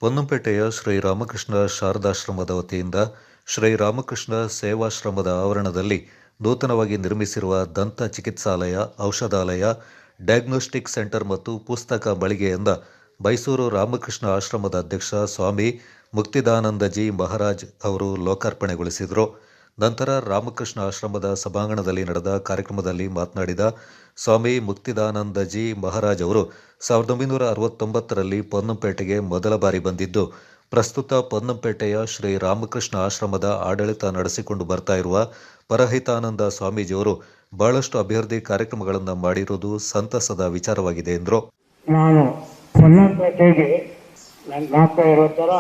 ಪೊನ್ನಂಪೇಟೆಯ ಶ್ರೀರಾಮಕೃಷ್ಣ ಶಾರದಾಶ್ರಮದ ವತಿಯಿಂದ ಶ್ರೀರಾಮಕೃಷ್ಣ ಸೇವಾಶ್ರಮದ ಆವರಣದಲ್ಲಿ ನೂತನವಾಗಿ ನಿರ್ಮಿಸಿರುವ ದಂತ ಚಿಕಿತ್ಸಾಲಯ, ಔಷಧಾಲಯ, ಡಯಾಗ್ನೋಸ್ಟಿಕ್ ಸೆಂಟರ್ ಮತ್ತು ಪುಸ್ತಕ ಮಳಿಗೆಯಿಂದ ಮೈಸೂರು ರಾಮಕೃಷ್ಣ ಆಶ್ರಮದ ಅಧ್ಯಕ್ಷ ಸ್ವಾಮಿ ಮುಕ್ತಿದಾನಂದಜಿ ಮಹಾರಾಜ್ ಅವರು ಲೋಕಾರ್ಪಣೆಗೊಳಿಸಿದರು. ನಂತರ ರಾಮಕೃಷ್ಣ ಆಶ್ರಮದ ಸಭಾಂಗಣದಲ್ಲಿ ನಡೆದ ಕಾರ್ಯಕ್ರಮದಲ್ಲಿ ಮಾತನಾಡಿದ ಸ್ವಾಮಿ ಮುಕ್ತಿದಾನಂದಜಿ ಮಹಾರಾಜ್ ಅವರು 1969ರಲ್ಲಿ ಪೊನ್ನಂಪೇಟೆಗೆ ಮೊದಲ ಬಾರಿ ಬಂದಿದ್ದು, ಪ್ರಸ್ತುತ ಪೊನ್ನಂಪೇಟೆಯ ಶ್ರೀ ರಾಮಕೃಷ್ಣ ಆಶ್ರಮದ ಆಡಳಿತ ನಡೆಸಿಕೊಂಡು ಬರ್ತಾ ಇರುವ ಪರಹಿತಾನಂದ ಸ್ವಾಮೀಜಿಯವರು ಬಹಳಷ್ಟು ಅಭಿವೃದ್ಧಿ ಕಾರ್ಯಕ್ರಮಗಳನ್ನು ಮಾಡಿರುವುದು ಸಂತಸದ ವಿಚಾರವಾಗಿದೆ ಎಂದರು. ನಾನು ಪೊನ್ನಂಪೇಟೆಗೆ ನಾಲ್ಕು ಇರೋದರ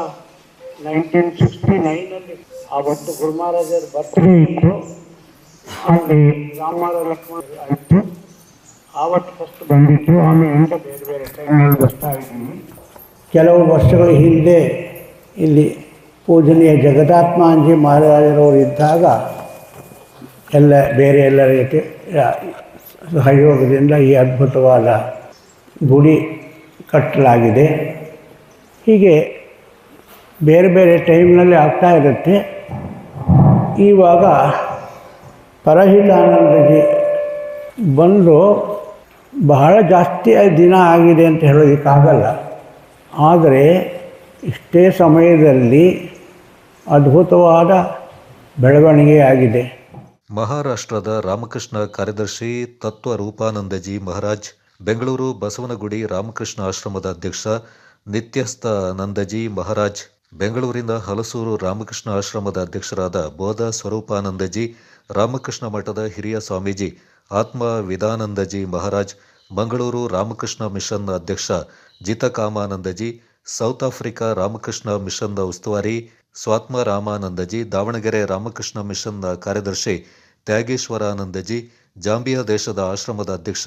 1969ನಲ್ಲಿ ಆವತ್ತು ಗುರುಮಹಾರಾಜರ ಬರ್ತ್ಡೇ ಇತ್ತು. ಅಲ್ಲಿ ರಾಮಾರ ಲಕ್ಷ್ಮಣ ಆಯಿತು. ಆವತ್ತು ಫಸ್ಟ್ ಬಂದಿತ್ತು. ಆಮೇಲಿಂದ ಬೇರೆ ಬೇರೆ ಟೈಮ್ನಲ್ಲಿ ಬರ್ತಾ ಇದ್ದೀನಿ. ಕೆಲವು ವರ್ಷಗಳ ಹಿಂದೆ ಇಲ್ಲಿ ಪೂಜನೀಯ ಜಗದಾತ್ಮಾಂಜಿ ಮಹಾರಾಜರವರು ಇದ್ದಾಗ ಬೇರೆ ಎಲ್ಲ ರೀತಿ ಸಹಯೋಗದಿಂದ ಈ ಅದ್ಭುತವಾದ ಗುಡಿ ಕಟ್ಟಲಾಗಿದೆ. ಹೀಗೆ ಬೇರೆ ಬೇರೆ ಟೈಮ್ನಲ್ಲಿ ಆಗ್ತಾ ಇರುತ್ತೆ. ಇವಾಗ ಪರಹಿತಾನಂದಜಿ ಬಂದು ಬಹಳ ಜಾಸ್ತಿ ದಿನ ಆಗಿದೆ ಅಂತ ಹೇಳೋದಕ್ಕಾಗಲ್ಲ. ಆದರೆ ಇಷ್ಟೇ ಸಮಯದಲ್ಲಿ ಅದ್ಭುತವಾದ ಬೆಳವಣಿಗೆ ಆಗಿದೆ. ಮಹಾರಾಷ್ಟ್ರದ ರಾಮಕೃಷ್ಣ ಕಾರ್ಯದರ್ಶಿ ತತ್ವ ರೂಪಾನಂದಜಿ ಮಹಾರಾಜ್, ಬೆಂಗಳೂರು ಬಸವನಗುಡಿ ರಾಮಕೃಷ್ಣ ಆಶ್ರಮದ ಅಧ್ಯಕ್ಷ ನಿತ್ಯಸ್ಥಾನಂದಜಿ ಮಹಾರಾಜ್, ಬೆಂಗಳೂರಿನ ಹಲಸೂರು ರಾಮಕೃಷ್ಣ ಆಶ್ರಮದ ಅಧ್ಯಕ್ಷರಾದ ಬೋಧ ಸ್ವರೂಪಾನಂದಜಿ, ರಾಮಕೃಷ್ಣ ಮಠದ ಹಿರಿಯ ಸ್ವಾಮೀಜಿ ಆತ್ಮ ವಿದಾನಂದಜಿ ಮಹಾರಾಜ್, ಮಂಗಳೂರು ರಾಮಕೃಷ್ಣ ಮಿಷನ್ನ ಅಧ್ಯಕ್ಷ ಜಿತಕಾಮಾನಂದಜಿ, ಸೌತ್ ಆಫ್ರಿಕಾ ರಾಮಕೃಷ್ಣ ಮಿಷನ್ನ ಉಸ್ತುವಾರಿ ಸ್ವಾತ್ಮ ರಾಮಾನಂದಜಿ, ದಾವಣಗೆರೆ ರಾಮಕೃಷ್ಣ ಮಿಷನ್ನ ಕಾರ್ಯದರ್ಶಿ ತ್ಯಾಗೇಶ್ವರಾನಂದಜಿ, ಜಾಂಬಿಯಾ ದೇಶದ ಆಶ್ರಮದ ಅಧ್ಯಕ್ಷ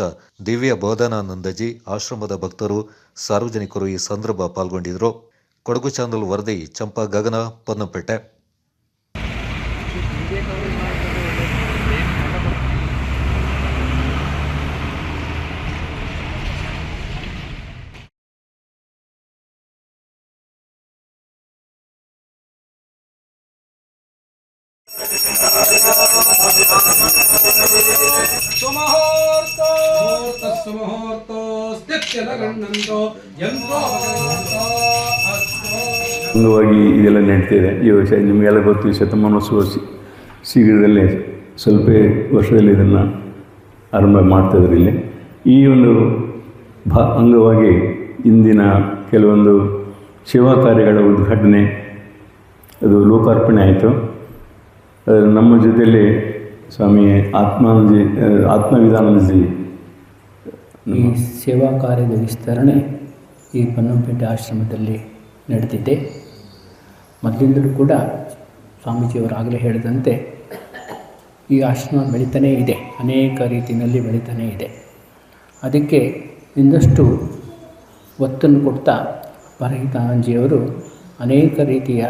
ದಿವ್ಯ ಬೋಧನಾನಂದಜಿ, ಆಶ್ರಮದ ಭಕ್ತರು, ಸಾರ್ವಜನಿಕರು ಈ ಸಂದರ್ಭ ಪಾಲ್ಗೊಂಡಿದ್ದರು. ಕೊಡಗು ಚಾನಲ್ ವರದಿ ಚಂಪಾ ಗಗನ, ಪೊನ್ನಂಪೇಟೆ. ಅಂಗವಾಗಿ ಇದೆಲ್ಲ ನಡೀತಿದೆ. ಈ ವರ್ಷ ನಿಮಗೆಲ್ಲ ಗೊತ್ತು, ಈ ಶತಮಾನೋತ್ಸವ ಶೀಘ್ರದಲ್ಲೇ ಸ್ವಲ್ಪ ವರ್ಷದಲ್ಲಿ ಇದನ್ನು ಆರಂಭ ಮಾಡ್ತಾಯಿದ್ದಾರೆ. ಇಲ್ಲಿ ಈ ಒಂದು ಅಂಗವಾಗಿ ಇಂದಿನ ಕೆಲವೊಂದು ಸೇವಾ ಕಾರ್ಯಗಳ ಉದ್ಘಾಟನೆ, ಅದು ಲೋಕಾರ್ಪಣೆ ಆಯಿತು. ನಮ್ಮ ಜೊತೆಯಲ್ಲಿ ಸ್ವಾಮಿ ಆತ್ಮವಿದಾನಂದಜಿ ಈ ಸೇವಾ ಕಾರ್ಯದ ವಿಸ್ತರಣೆ ಈ ಪೊನ್ನಂಪೇಟೆ ಆಶ್ರಮದಲ್ಲಿ ನಡೆದಿದೆ. ಮೊದಲಿಂದಲೂ ಕೂಡ ಸ್ವಾಮೀಜಿಯವರು ಆಗಲೇ ಹೇಳಿದಂತೆ ಈ ಆಶ್ರಮ ಬೆಳೀತಾನೇ ಇದೆ, ಅನೇಕ ರೀತಿಯಲ್ಲಿ ಬೆಳೀತಾನೇ ಇದೆ. ಅದಕ್ಕೆ ಇನ್ನಷ್ಟು ಒತ್ತನ್ನು ಕೊಡ್ತಾ ಪರಹಿತಾನಂದಜಿಯವರು ಅನೇಕ ರೀತಿಯ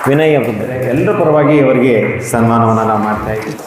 ವಿನಯ ಎಲ್ಲರ ಪರವಾಗಿ ಅವರಿಗೆ ಸನ್ಮಾನವನ್ನು ನಾವು ಮಾಡ್ತಾಯಿದ್ದೀವಿ.